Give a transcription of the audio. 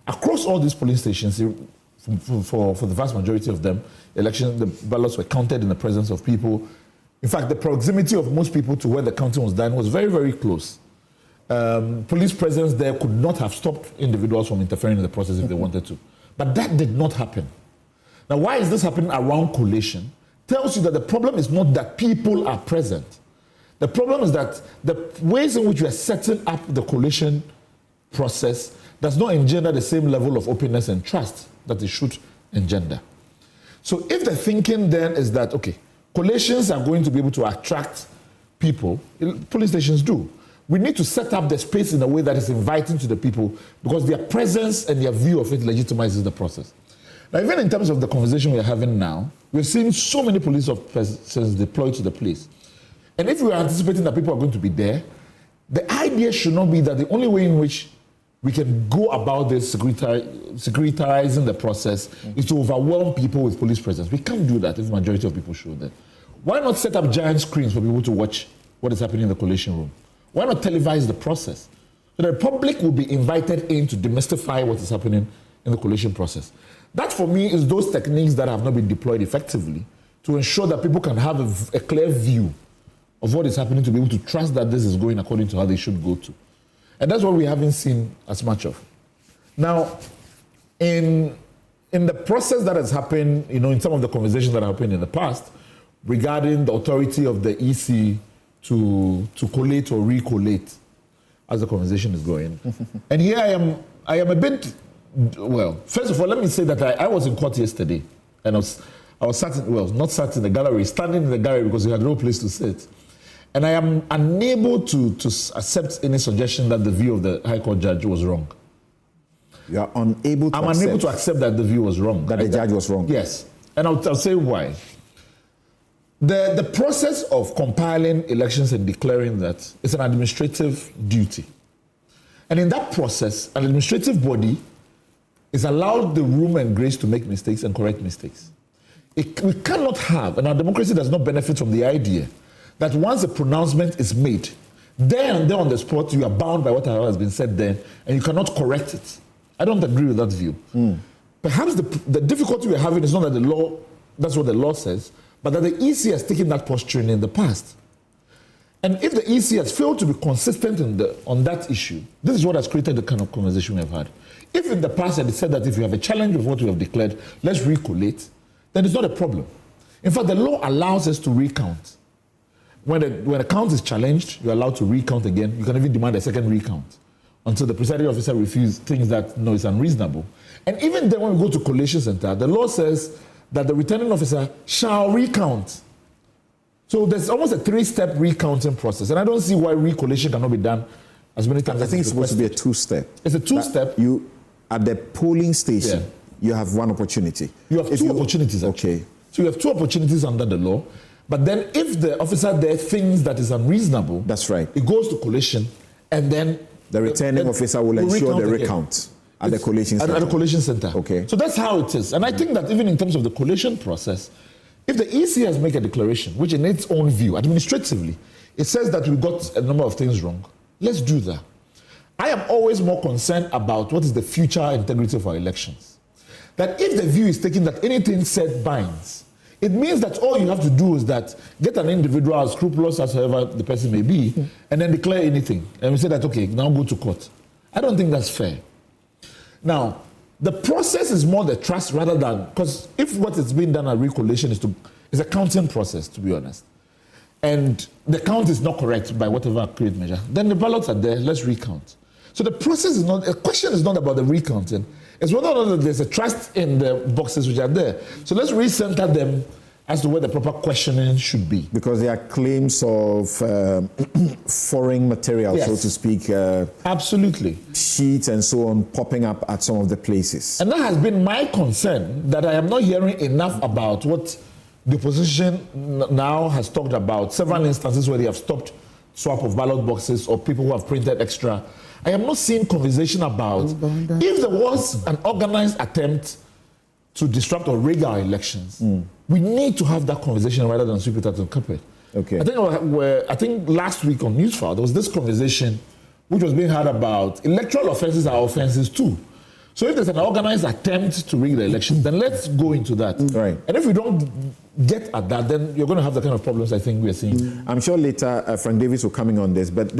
across all these polling stations, for the vast majority of them, the ballots were counted in the presence of people. In fact, the proximity of most people to where the counting was done was very, very close. Police presence there could not have stopped individuals from interfering in the process if they wanted to. But that did not happen. Now, why is this happening around collation? Tells you that the problem is not that people are present. The problem is that the ways in which we are setting up the collation process does not engender the same level of openness and trust that it should engender. So if the thinking then is that, okay, collations are going to be able to attract people, police stations do. We need to set up the space in a way that is inviting to the people because their presence and their view of it legitimizes the process. Now, even in terms of the conversation we're having now, we're seeing so many police officers deployed to the place. And if we are anticipating that people are going to be there, the idea should not be that the only way in which we can go about this securitizing the process is to overwhelm people with police presence. We can't do that if the majority of people show that. Why not set up giant screens for people to watch what is happening in the collation room? Why not televise the process? So the public will be invited in to demystify what is happening in the collation process. That, for me, is those techniques that have not been deployed effectively to ensure that people can have a clear view of what is happening to be able to trust that this is going according to how they should go to. And that's what we haven't seen as much of. Now, in the process that has happened, in some of the conversations that have happened in the past regarding the authority of the EC to collate or recollate as the conversation is going. And here I am a bit, well, first of all, let me say that I was in court yesterday and I was sat in, well, not sat in the gallery, standing in the gallery because we had no place to sit. And I am unable to accept any suggestion that the view of the High Court judge was wrong. You are unable to I'm unable to accept that the view was wrong. That the judge was wrong? Yes. And I'll say why. The process of compiling elections and declaring that is an administrative duty. And in that process, an administrative body is allowed the room and grace to make mistakes and correct mistakes. We cannot have, and our democracy does not benefit from the idea that once a pronouncement is made, there and there on the spot, you are bound by whatever has been said there, and you cannot correct it. I don't agree with that view. Perhaps the difficulty we're having is not that the law, that's what the law says, but that the EC has taken that posture in the past. And if the EC has failed to be consistent on that issue, this is what has created the kind of conversation we have had. If in the past it said that if you have a challenge with what we have declared, let's recollate, then it's not a problem. In fact, the law allows us to recount. When a count is challenged, you're allowed to recount again. You can even demand a second recount until the presiding officer refuses things that, no, it's unreasonable. And even then when we go to collation center, the law says that the returning officer shall recount. So there's almost a 3-step recounting process. And I don't see why recollation cannot be done as many times as I think it's supposed to be a 2-step. It's a 2-step. You, at the polling station, you have one opportunity. You have two opportunities, actually. Okay. So you have 2 opportunities under the law. But then if the officer there thinks that is unreasonable, that's right, it goes to collation, and then the returning officer will ensure the recount at the collation center. At the collation center. Okay. So that's how it is. And I think that even in terms of the collation process, if the EC has made a declaration, which in its own view, administratively, it says that we got a number of things wrong, let's do that. I am always more concerned about what is the future integrity of our elections. That if the view is taken that anything said binds, it means that all you have to do is that get an individual as scrupulous as however the person may be, and then declare anything. And we say that, okay, now go to court. I don't think that's fair. Now, the process is more the trust rather than, because if what is being done at recollation is a counting process, to be honest, and the count is not correct by whatever accurate measure, then the ballots are there, let's recount. So the process is not, the question is not about the recounting, it's whether or not there's a trust in the boxes which are there. So let's recenter them as to where the proper questioning should be. Because there are claims of foreign material, yes, so to speak. Absolutely. Sheets and so on popping up at some of the places. And that has been my concern, that I am not hearing enough about what the opposition now has talked about, several instances where they have stopped swap of ballot boxes or people who have printed extra. I am not seeing conversation about if there was an organized attempt to disrupt or rig our elections. We need to have that conversation rather than sweep it out of the carpet. Okay. I think last week on Newsfile, there was this conversation which was being had about electoral offenses are offenses too. So if there's an organized attempt to rig the election, then let's go into that. Right. And if we don't get at that, then you're going to have the kind of problems I think we're seeing. I'm sure later Frank Davis will come in on this, but this